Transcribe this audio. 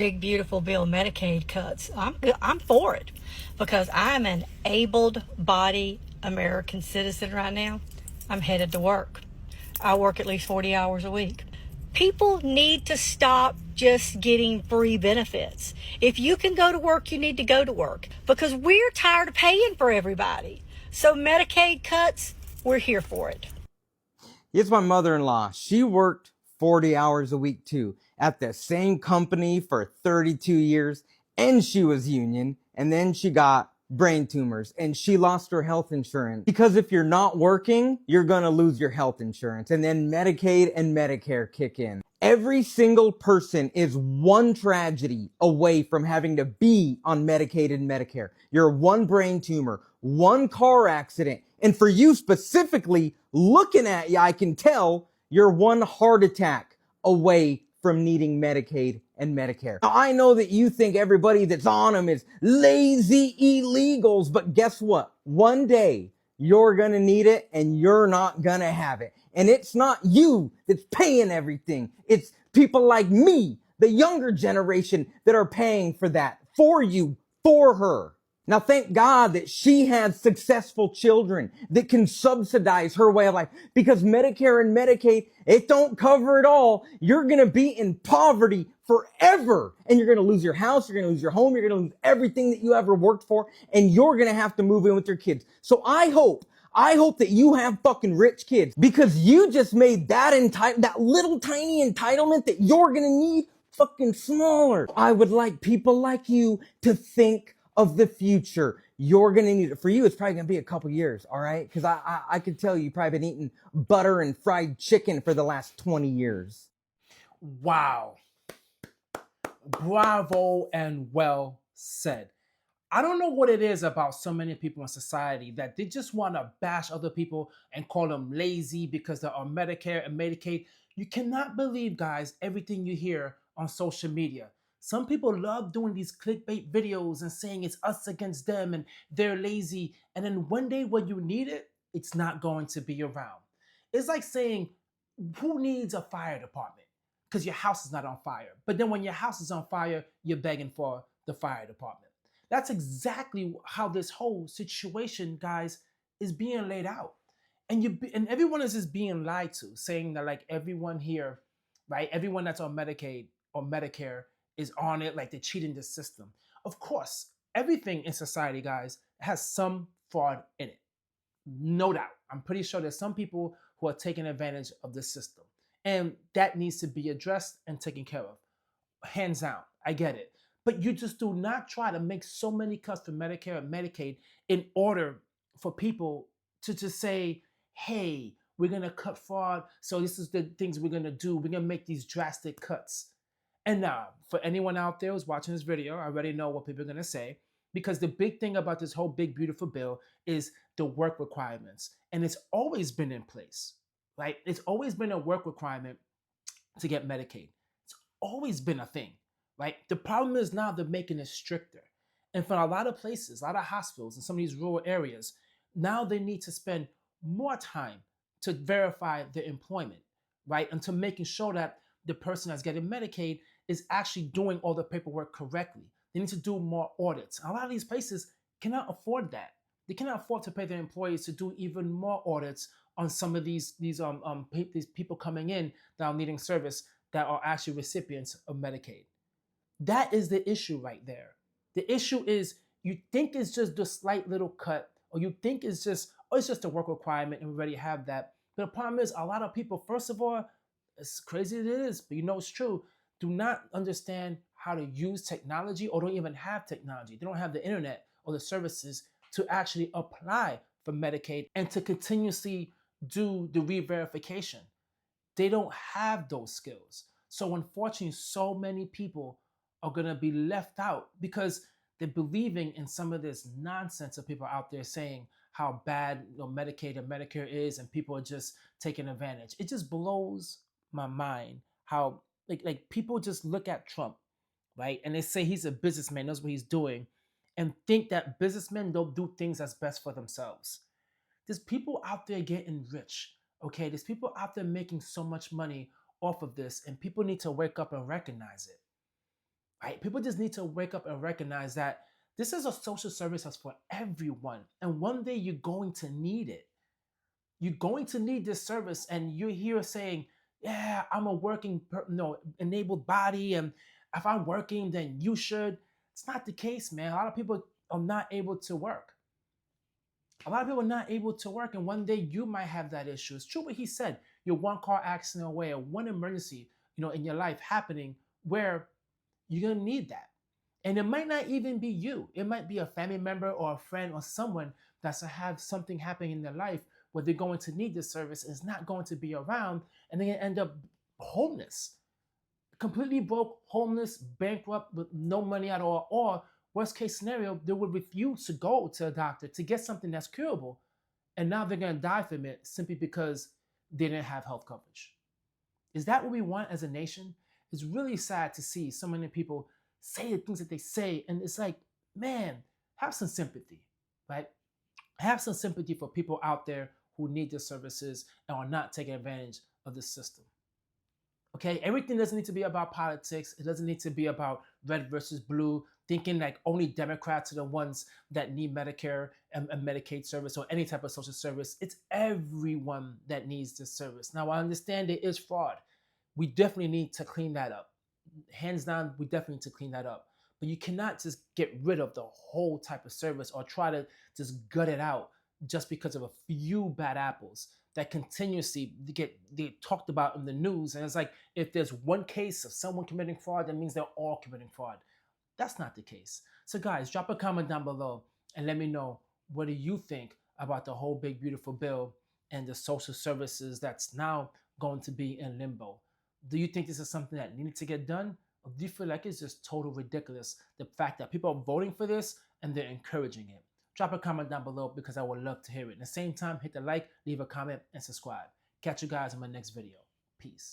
big beautiful bill Medicaid cuts, I'm for it because I'm an able-bodied American citizen right now. I'm headed to work. I work at least 40 hours a week. People need to stop just getting free benefits. If you can go to work, you need to go to work because we're tired of paying for everybody. So Medicaid cuts, we're here for it. It's my mother-in-law. She worked 40 hours a week too at the same company for 32 years, and she was union, and then she got brain tumors and she lost her health insurance because if you're not working, you're going to lose your health insurance, and then Medicaid and Medicare kick in. Every single person is one tragedy away from having to be on Medicaid and Medicare. You're one brain tumor, one car accident, and for you specifically, looking at you, I can tell you're one heart attack away from needing Medicaid and Medicare. Now, I know that you think everybody that's on them is lazy illegals, but guess what? One day you're gonna need it and you're not gonna have it. And it's not you that's paying everything. It's people like me, the younger generation, that are paying for that for you, for her. Now, thank God that she had successful children that can subsidize her way of life, because Medicare and Medicaid, it don't cover it all. You're going to be in poverty forever, and you're going to lose your house, you're going to lose your home, you're going to lose everything that you ever worked for, and you're going to have to move in with your kids. So I hope that you have fucking rich kids, because you just made that little tiny entitlement that you're going to need fucking smaller. I would like people like you to think of the future. You're going to need it. For you, it's probably going to be a couple years, all right? Because I could tell you've probably been eating butter and fried chicken for the last 20 years. Wow. Bravo and well said. I don't know what it is about so many people in society that they just want to bash other people and call them lazy because they're on Medicare and Medicaid. You cannot believe, guys, everything you hear on social media. Some people love doing these clickbait videos and saying it's us against them and they're lazy. And then one day when you need it, it's not going to be around. It's like saying, who needs a fire department? Because your house is not on fire. But then when your house is on fire, you're begging for the fire department. That's exactly how this whole situation, guys, is being laid out. And everyone is just being lied to, saying that like everyone here, right? Everyone that's on Medicaid or Medicare is on it, like they're cheating the system. Of course, everything in society, guys, has some fraud in it. No doubt. I'm pretty sure there's some people who are taking advantage of the system. And that needs to be addressed and taken care of. Hands down. I get it. But you just do not try to make so many cuts for Medicare and Medicaid in order for people to just say, hey, we're going to cut fraud. So this is the things we're going to do. We're going to make these drastic cuts. And now, for anyone out there who's watching this video, I already know what people are going to say. Because the big thing about this whole big, beautiful bill is the work requirements. And it's always been in place, right? It's always been a work requirement to get Medicaid. It's always been a thing, right? The problem is now they're making it stricter. And for a lot of places, a lot of hospitals in some of these rural areas, now they need to spend more time to verify their employment, right? And to making sure that the person that's getting Medicaid is actually doing all the paperwork correctly. They need to do more audits. A lot of these places cannot afford that. They cannot afford to pay their employees to do even more audits on some of these people coming in that are needing service that are actually recipients of Medicaid. That is the issue right there. The issue is you think it's just the slight little cut, or you think it's just a work requirement and we already have that. But the problem is a lot of people, first of all, as crazy as it is, but you know it's true, do not understand how to use technology or don't even have technology. They don't have the internet or the services to actually apply for Medicaid and to continuously do the re-verification. They don't have those skills. So unfortunately, so many people are going to be left out because they're believing in some of this nonsense of people out there saying how bad Medicaid and Medicare is and people are just taking advantage. It just blows my mind how like people just look at Trump, right? And they say he's a businessman, knows what he's doing, and think that businessmen don't do things that's best for themselves. There's people out there getting rich, okay? There's people out there making so much money off of this, and people need to wake up and recognize it. right? People just need to wake up and recognize that this is a social service that's for everyone. And one day you're going to need it. You're going to need this service, and you're here saying, yeah, I'm a working, enabled body, and if I'm working, then you should. It's not the case, man. A lot of people are not able to work. A lot of people are not able to work, and one day you might have that issue. It's true what he said. You're one car accident away, or one emergency, in your life happening where you're gonna need that. And it might not even be you. It might be a family member or a friend or someone that's to have something happening in their life where they're going to need this service and it's not going to be around, and they're gonna end up homeless, completely broke, homeless, bankrupt with no money at all, or worst case scenario, they would refuse to go to a doctor to get something that's curable, and now they're going to die from it simply because they didn't have health coverage. Is that what we want as a nation? It's really sad to see so many people say the things that they say, and it's like, man, have some sympathy, right? Have some sympathy for people out there who need the services and are not taking advantage of the system. Okay, everything doesn't need to be about politics. It doesn't need to be about red versus blue, thinking like only Democrats are the ones that need Medicare and Medicaid service or any type of social service. It's everyone that needs this service. Now, I understand there is fraud. We definitely need to clean that up. Hands down, we definitely need to clean that up. But you cannot just get rid of the whole type of service or try to just gut it out just because of a few bad apples that continuously get talked about in the news. And it's like, if there's one case of someone committing fraud, that means they're all committing fraud. That's not the case. So guys, drop a comment down below and let me know, what do you think about the whole big beautiful bill and the social services that's now going to be in limbo? Do you think this is something that needed to get done? Or do you feel like it's just total ridiculous, the fact that people are voting for this and they're encouraging it? Drop a comment down below because I would love to hear it. At the same time, hit the like, leave a comment, and subscribe. Catch you guys in my next video. Peace.